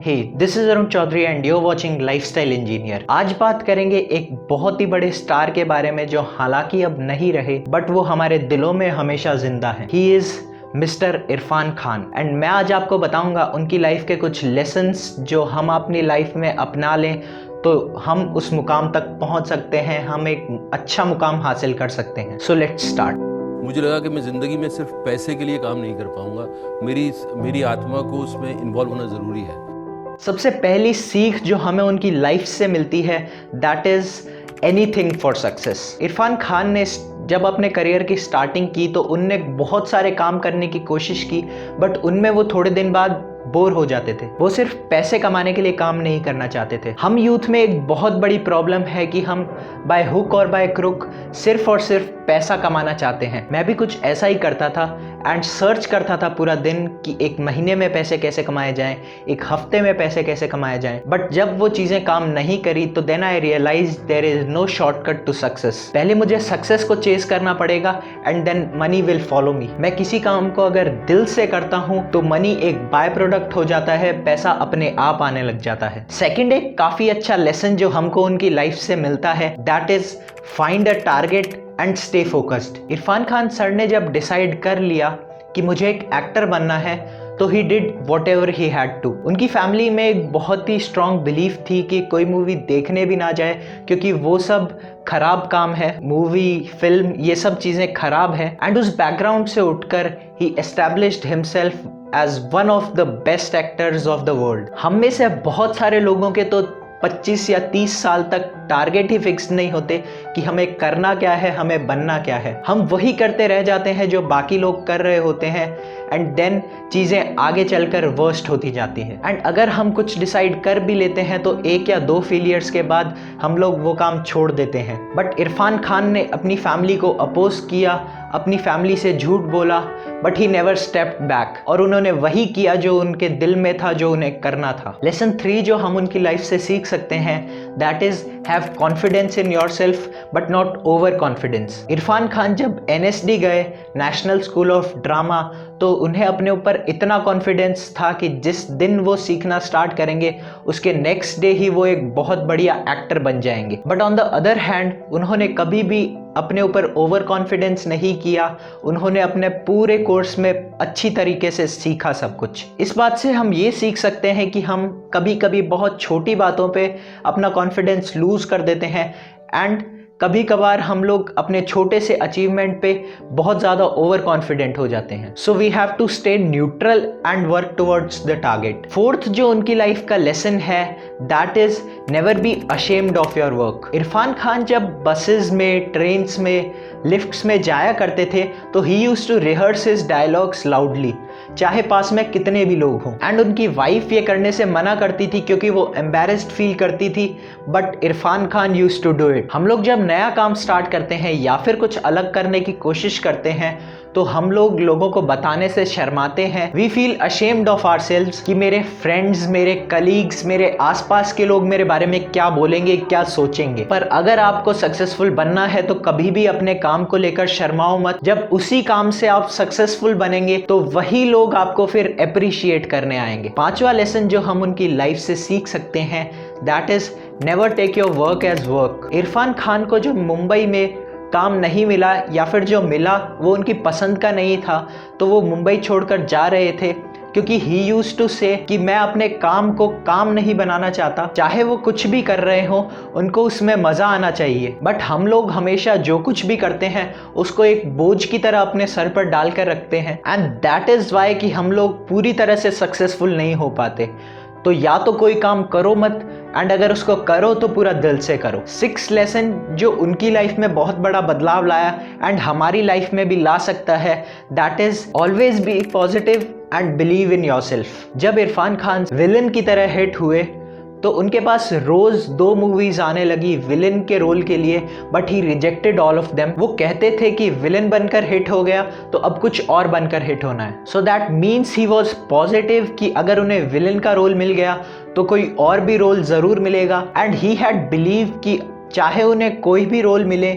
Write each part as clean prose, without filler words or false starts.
Hey this is Arun Chaudhary and you watching lifestyle engineer. आज बात करेंगे एक बहुत ही बड़े स्टार के बारे में जो हालांकि अब नहीं रहे बट वो हमारे दिलों में हमेशा जिंदा है। He is mister Irfan Khan and मैं आज आपको बताऊंगा उनकी लाइफ के कुछ लेसन्स जो हम अपनी लाइफ में अपना लें तो हम उस मुकाम तक पहुंच सकते हैं, हम एक अच्छा मुकाम हासिल कर सकते हैं। So let's start. मुझे लगा कि मैं ज़िंदगी में सिर्फ पैसे के लिए काम नहीं कर पाऊंगा, मेरी आत्मा को उसमें इन्वॉल्व होना ज़रूरी है। सबसे पहली सीख जो हमें उनकी लाइफ से मिलती है that is anything for success. Irfan Khan ने जब अपने करियर की स्टार्टिंग की तो उनने बहुत सारे काम करने की कोशिश की बट उनमें वो थोड़े दिन बाद बोर हो जाते थे। वो सिर्फ पैसे कमाने के लिए काम नहीं करना चाहते थे। हम यूथ में एक बहुत बड़ी प्रॉब्लम है कि हम बाय हुक और बाय क्रुक सिर्फ और सिर्फ पैसा कमाना चाहते हैं। मैं भी कुछ ऐसा ही करता था एंड सर्च करता था पूरा दिन कि एक महीने में पैसे कैसे कमाए जाएं, एक हफ्ते में पैसे कैसे कमाए जाएं। बट जब वो चीज़ें काम नहीं करी तो then I realise there is no shortcut to success. पहले मुझे सक्सेस को चेस करना पड़ेगा and then money will follow me. मैं किसी काम को अगर दिल से करता हूँ तो मनी एक बाय प्रोडक्ट हो जाता है, पैसा अपने आप आने लग जाता है। सेकेंड एक काफ़ी अच्छा लेसन जो हमको उनकी लाइफ से मिलता है that is find a target and stay focused. Irfan Khan sir ने जब डिसाइड कर लिया कि मुझे एक एक्टर बनना है तो he did whatever he had to. उनकी फैमिली में एक बहुत ही स्ट्रॉन्ग बिलीफ थी कि कोई मूवी देखने भी ना जाए क्योंकि वो सब खराब काम है, मूवी फिल्म ये सब चीज़ें खराब है। एंड उस बैकग्राउंड से उठकर he established himself as one of the best actors of the world. हम में से बहुत सारे लोगों के तो 25 या 30 साल तक टारगेट ही फिक्स नहीं होते कि हमें करना क्या है, हमें बनना क्या है। हम वही करते रह जाते हैं जो बाकी लोग कर रहे होते हैं एंड देन चीज़ें आगे चलकर वर्स्ट होती जाती हैं। एंड अगर हम कुछ डिसाइड कर भी लेते हैं तो 1 या 2 फेलियर्स के बाद हम लोग वो काम छोड़ देते हैं। बट इरफान खान ने अपनी फैमिली को अपोज किया, अपनी फैमिली से झूठ बोला but he never stepped back और उन्होंने वही किया जो उनके दिल में था, जो उन्हें करना था। लेसन 3 जो हम उनकी लाइफ से सीख सकते हैं that is have confidence in your self but not over confidence. Irfan Khan जब NSD गए, नेशनल स्कूल ऑफ ड्रामा, तो उन्हें अपने ऊपर इतना कॉन्फिडेंस था कि जिस दिन वो सीखना स्टार्ट करेंगे उसके नेक्स्ट डे ही वो एक बहुत बढ़िया एक्टर बन जाएंगे। But on the other hand उन्होंने कभी भी अपने ऊपर ओवर कॉन्फिडेंस नहीं किया। उन्होंने अपने पूरे कोर्स में अच्छी तरीके से सीखा सब कुछ। इस बात से हम ये सीख सकते हैं कि हम कभी कभी बहुत छोटी बातों पे अपना कॉन्फिडेंस लूज कर देते हैं एंड कभी कभार हम लोग अपने छोटे से अचीवमेंट पे बहुत ज़्यादा ओवर कॉन्फिडेंट हो जाते हैं। So we have to stay neutral and work towards the target. Fourth जो उनकी लाइफ का लेसन है that is never be ashamed of your work. Irfan Khan जब बसेस में, ट्रेन्स में, लिफ्ट्स में जाया करते थे तो he used to rehearse his dialogues loudly, चाहे पास में कितने भी लोग हों। एंड उनकी वाइफ ये करने से मना करती थी क्योंकि वो एम्बैरेस्ड फील करती थी but Irfan Khan used to do it. हम लोग जब नया काम स्टार्ट करते हैं या फिर कुछ अलग करने की कोशिश करते हैं तो हम लोग लोगों को बताने से शर्माते हैं। We feel ashamed of ourselves कि मेरे फ्रेंड्स, मेरे कलीग्स, मेरे आसपास के लोग मेरे बारे में क्या बोलेंगे, क्या सोचेंगे। पर अगर आपको सक्सेसफुल बनना है तो कभी भी अपने काम को लेकर शर्माओ मत। जब उसी काम से आप सक्सेसफुल बनेंगे तो वही लोग आपको फिर अप्रिशिएट करने आएंगे। 5वां लेसन जो हम उनकी लाइफ से सीख सकते हैं that is never take your work as work. Irfan Khan को जो मुंबई में काम नहीं मिला या फिर जो मिला वो उनकी पसंद का नहीं था तो वो मुंबई छोड़कर जा रहे थे क्योंकि ही यूज्ड टू से कि मैं अपने काम को काम नहीं बनाना चाहता, चाहे वो कुछ भी कर रहे हो उनको उसमें मज़ा आना चाहिए। बट हम लोग हमेशा जो कुछ भी करते हैं उसको एक बोझ की तरह अपने सर पर डाल कर रखते हैं एंड दैट इज़ वाई कि हम लोग पूरी तरह से सक्सेसफुल नहीं हो पाते। तो या तो कोई काम करो मत एंड अगर उसको करो तो पूरा दिल से करो। 6 लेसन जो उनकी लाइफ में बहुत बड़ा बदलाव लाया एंड हमारी लाइफ में भी ला सकता है that is always be positive and believe in yourself. जब इरफान खान विलन की तरह हिट हुए तो उनके पास रोज 2 मूवीज आने लगी विलन के रोल के लिए but he rejected all of them. वो कहते थे कि विलन बनकर हिट हो गया तो अब कुछ और बनकर हिट होना है। So that means he was positive कि अगर उन्हें विलन का रोल मिल गया तो कोई और भी रोल ज़रूर मिलेगा एंड ही हैड बिलीव कि चाहे उन्हें कोई भी रोल मिले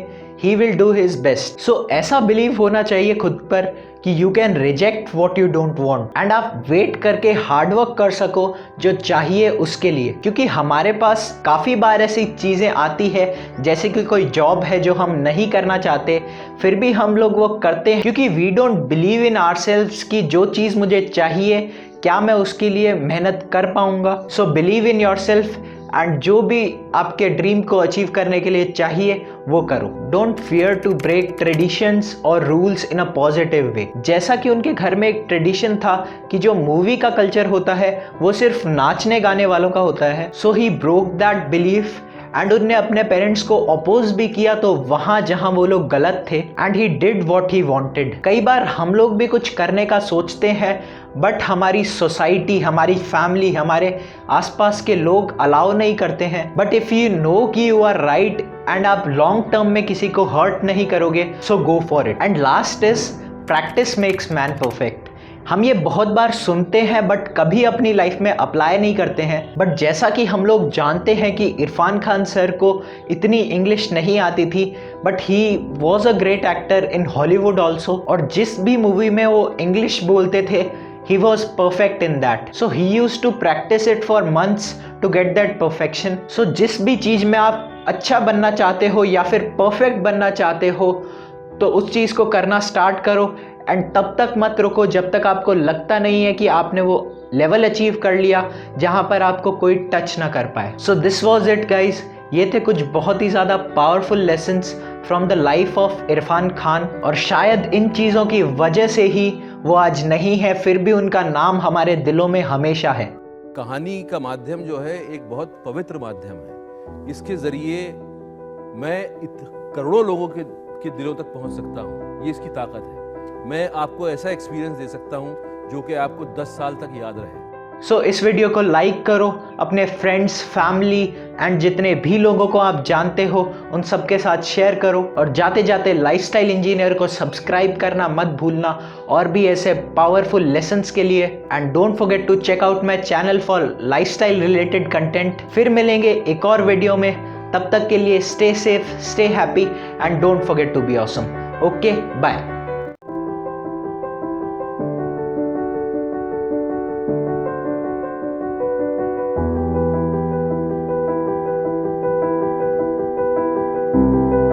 he will do his best. So ऐसा बिलीव होना चाहिए खुद पर कि you can reject what you don't want and आप वेट करके हार्डवर्क कर सको जो चाहिए उसके लिए। क्योंकि हमारे पास काफ़ी बार ऐसी चीज़ें आती है, जैसे कि कोई जॉब है जो हम नहीं करना चाहते, फिर भी हम लोग वो करते हैं क्योंकि we don't believe in ourselves कि जो चीज़ मुझे चाहिए क्या मैं उसके लिए मेहनत कर पाऊंगा। So believe in yourself and जो भी आपके ड्रीम को अचीव करने के लिए चाहिए वो करो। Don't fear to break traditions और rules in a positive way. जैसा कि उनके घर में एक ट्रेडिशन था कि जो मूवी का कल्चर होता है वो सिर्फ नाचने गाने वालों का होता है, so he broke that belief and उनने अपने पेरेंट्स को अपोज भी किया तो वहां जहां वो लोग गलत थे, and he did what he wanted. कई बार हम लोग भी कुछ करने का सोचते हैं बट हमारी सोसाइटी, हमारी फैमिली, हमारे आसपास के लोग अलाउ नहीं करते हैं। बट इफ़ यू नो कि यू आर राइट एंड आप लॉन्ग टर्म में किसी को हर्ट नहीं करोगे, so go for it. And last is practice makes man perfect. हम ये बहुत बार सुनते हैं बट कभी अपनी लाइफ में अप्लाई नहीं करते हैं। बट जैसा कि हम लोग जानते हैं कि इरफान खान सर को इतनी इंग्लिश नहीं आती थी, but he was a great actor in Hollywood also, और जिस भी मूवी में वो इंग्लिश बोलते थे he was perfect in that. So he used to practice it for months to get that perfection. So जिस भी चीज़ में आप अच्छा बनना चाहते हो या फिर परफेक्ट बनना चाहते हो तो उस चीज़ को करना स्टार्ट करो एंड तब तक मत रुको जब तक आपको लगता नहीं है कि आपने वो लेवल अचीव कर लिया जहाँ पर आपको कोई टच ना कर पाए। So this was it guys. ये थे कुछ बहुत ही ज़्यादा powerful lessons from the life of Irfan Khan, और शायद इन चीज़ों की वजह से ही वो आज नहीं है, फिर भी उनका नाम हमारे दिलों में हमेशा है। कहानी का माध्यम जो है एक बहुत पवित्र माध्यम है। इसके ज़रिए मैं करोड़ों लोगों के दिलों तक पहुंच सकता हूं। ये इसकी ताकत है। मैं आपको ऐसा एक्सपीरियंस दे सकता हूं जो कि आपको 10 साल तक याद रहे। सो इस वीडियो को लाइक करो, अपने फ्रेंड्स, फैमिली एंड जितने भी लोगों को आप जानते हो उन सबके साथ शेयर करो, और जाते जाते लाइफस्टाइल इंजीनियर को सब्सक्राइब करना मत भूलना और भी ऐसे पावरफुल लेसन्स के लिए। And don't forget to check out my channel for lifestyle related content. फिर मिलेंगे एक और वीडियो में, तब तक के लिए stay safe, stay happy and don't forget to be awesome. Okay, bye.